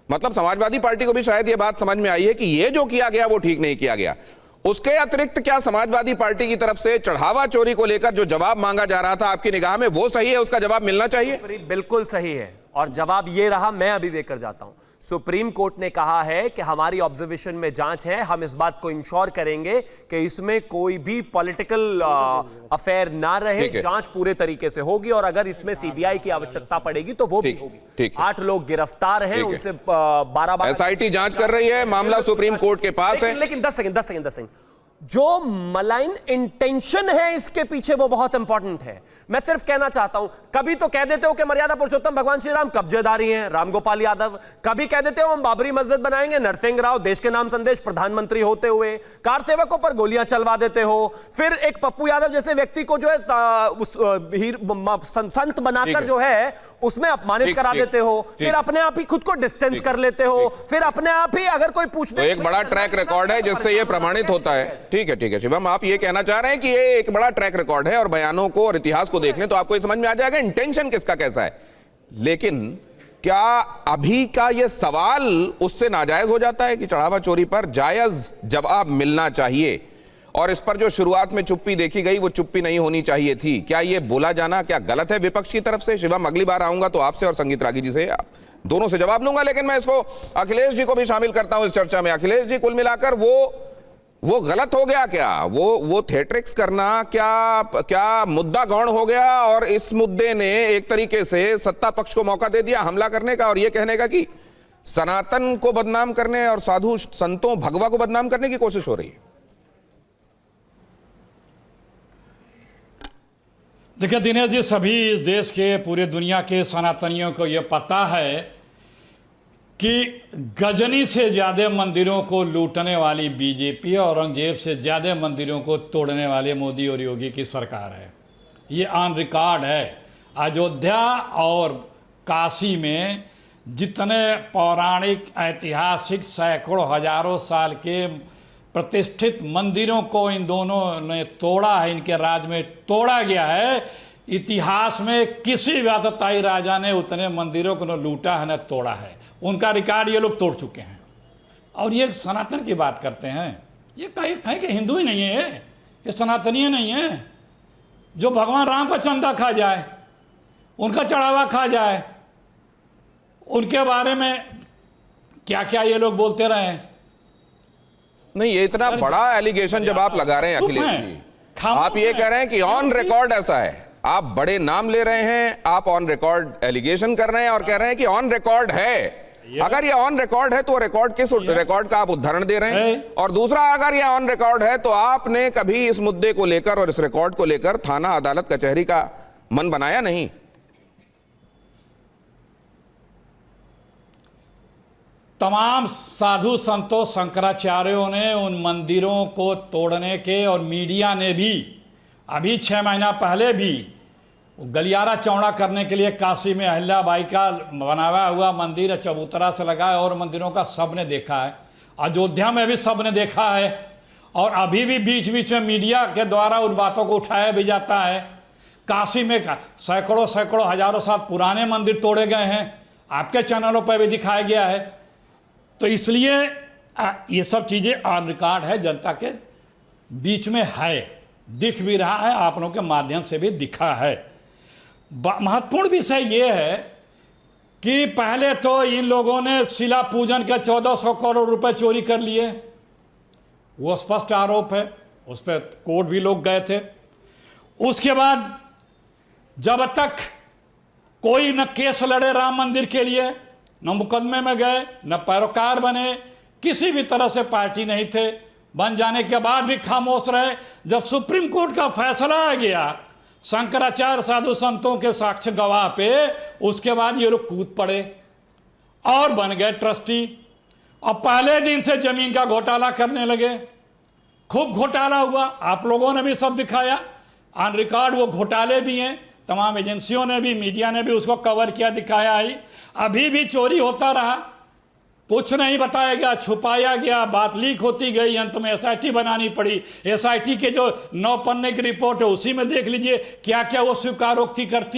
मतलब समाजवादी पार्टी को भी शायद यह बात समझ में आई है कि यह जो किया गया वो ठीक नहीं किया गया। उसके अतिरिक्त क्या समाजवादी पार्टी की तरफ से चढ़ावा चोरी को लेकर जो जवाब मांगा जा रहा था, आपकी निगाह में वो सही है, उसका जवाब मिलना चाहिए? बिल्कुल सही है, और जवाब ये रहा, मैं अभी देकर जाता हूं। सुप्रीम कोर्ट ने कहा है कि हमारी ऑब्जर्वेशन में जांच है, हम इस बात को इंश्योर करेंगे कि इसमें कोई भी पॉलिटिकल अफेयर ना रहे, जांच पूरे तरीके से होगी, और अगर इसमें सीबीआई की आवश्यकता पड़ेगी तो वो भी होगी। 8 लोग गिरफ्तार हैं, उनसे 12 एसआईटी जांच कर रही है, मामला सुप्रीम कोर्ट के पास है। लेकिन 10 सेकंड, जो मलाइन इंटेंशन है इसके पीछे वो बहुत इंपॉर्टेंट है। मैं सिर्फ कहना चाहता हूं, कभी तो कह देते हो कि मर्यादा पुरुषोत्तम भगवान श्री राम कब्जेदारी हैं, रामगोपाल यादव, कभी कह देते हो हम बाबरी मस्जिद बनाएंगे, नरसिंह राव देश के नाम संदेश प्रधानमंत्री होते हुए कार सेवकों पर गोलियां चलवा देते हो, फिर एक पप्पू यादव जैसे व्यक्ति को जो है संत बनाकर जो है उसमें अपमानित करा देते हो, फिर अपने आप ही खुद को डिस्टेंस कर लेते हो, फिर अपने आप ही अगर कोई पूछने, तो एक बड़ा ट्रैक रिकॉर्ड है जिससे यह प्रमाणित होता है। ठीक है शिवम, आप ये कहना चाह रहे हैं कि ये एक बड़ा ट्रैक रिकॉर्ड है, और बयानों को और इतिहास को देख लें तो आपको ये समझ में आ जाएगा इंटेंशन किसका कैसा है। लेकिन क्या अभी का ये सवाल उससे नाजायज हो जाता है कि चढ़ावा चोरी पर जायज जवाब मिलना चाहिए, और इस पर जो शुरुआत में चुप्पी देखी गई वो चुप्पी नहीं होनी चाहिए थी? क्या ये बोला जाना क्या गलत है विपक्ष की तरफ से? शिवम, अगली बार आऊंगा तो आपसे और संगीत रागी जी से, दोनों से जवाब लूंगा, लेकिन मैं इसको अखिलेश जी को भी शामिल करता हूं इस चर्चा में। अखिलेश जी, कुल मिलाकर वो गलत हो गया क्या? वो थिएट्रिक्स करना क्या मुद्दा गौण हो गया, और इस मुद्दे ने एक तरीके से सत्ता पक्ष को मौका दे दिया हमला करने का, और ये कहने का कि सनातन को बदनाम करने और साधु संतों भगवा को बदनाम करने की कोशिश हो रही है? देखिए दिनेश जी, सभी इस देश के, पूरे दुनिया के सनातनियों को यह पता है कि गजनी से ज़्यादा मंदिरों को लूटने वाली बीजेपी और औरंगजेब से ज़्यादा मंदिरों को तोड़ने वाले मोदी और योगी की सरकार है। ये ऑन रिकॉर्ड है। अयोध्या और काशी में जितने पौराणिक, ऐतिहासिक, सैकड़ों हजारों साल के प्रतिष्ठित मंदिरों को इन दोनों ने तोड़ा है, इनके राज में तोड़ा गया है। इतिहास में किसी व्यातताई राजा ने उतने मंदिरों को न लूटा है न तोड़ा है। उनका रिकॉर्ड ये लोग तोड़ चुके हैं। और ये सनातन की बात करते हैं, ये कहीं के हिंदू ही नहीं है, ये सनातनीय नहीं है। जो भगवान राम का चंदा खा जाए, उनका चढ़ावा खा जाए, उनके बारे में क्या क्या ये लोग बोलते रहे। नहीं, ये इतना बड़ा एलिगेशन जब आप लगा रहे हैं अखिलेश जी, आप ये कह रहे हैं कि ऑन रिकॉर्ड ऐसा है, आप बड़े नाम ले रहे हैं, आप ऑन रिकॉर्ड एलिगेशन कर रहे हैं और कह रहे हैं कि ऑन रिकॉर्ड है। अगर ये ऑन रिकॉर्ड है तो रिकॉर्ड किस रिकॉर्ड का आप उदाहरण दे रहे हैं? और दूसरा, अगर ये ऑन रिकॉर्ड है तो आपने कभी इस मुद्दे को लेकर और इस रिकॉर्ड को लेकर थाना, अदालत, कचहरी का मन बनाया नहीं? तमाम साधु संतों, शंकराचार्यों ने उन मंदिरों को तोड़ने के, और मीडिया ने भी अभी 6 महीना पहले भी गलियारा चौड़ा करने के लिए काशी में अहिल्याबाई का बनाया हुआ मंदिर चबूतरा से लगा है, और मंदिरों का सब ने देखा है। अयोध्या में भी सब ने देखा है, और अभी भी बीच बीच में मीडिया के द्वारा उन बातों को उठाया भी जाता है। काशी में सैकड़ों हजारों साल पुराने मंदिर तोड़े गए हैं, आपके चैनलों पर भी दिखाया गया है। तो इसलिए ये सब चीज़ें ऑन रिकॉर्ड है, जनता के बीच में है, दिख भी रहा है, आप लोगों के माध्यम से भी दिखा है। महत्वपूर्ण विषय ये है कि पहले तो इन लोगों ने शिला पूजन के 1400 करोड़ रुपए चोरी कर लिए, वो स्पष्ट आरोप है, उस पर कोर्ट भी लोग गए थे। उसके बाद जब तक कोई न केस लड़े राम मंदिर के लिए, न मुकदमे में गए, न पैरोकार बने, किसी भी तरह से पार्टी नहीं थे, बन जाने के बाद भी खामोश रहे। जब सुप्रीम कोर्ट का फैसला आ गया शंकराचार्य साधु संतों के साक्ष्य गवाह पे, उसके बाद ये लोग कूद पड़े और बन गए ट्रस्टी, और पहले दिन से जमीन का घोटाला करने लगे। खूब घोटाला हुआ, आप लोगों ने भी सब दिखाया, ऑन रिकॉर्ड वो घोटाले भी हैं, तमाम एजेंसियों ने भी, मीडिया ने भी उसको कवर किया, दिखाया ही। अभी भी चोरी होता रहा, कुछ नहीं बताया गया, छुपाया गया, बात लीक होती गई, अंत में एसआईटी बनानी पड़ी। एसआईटी के जो 9 पन्ने की रिपोर्ट है उसी में देख लीजिए क्या क्या वो स्वीकारोक्ति करती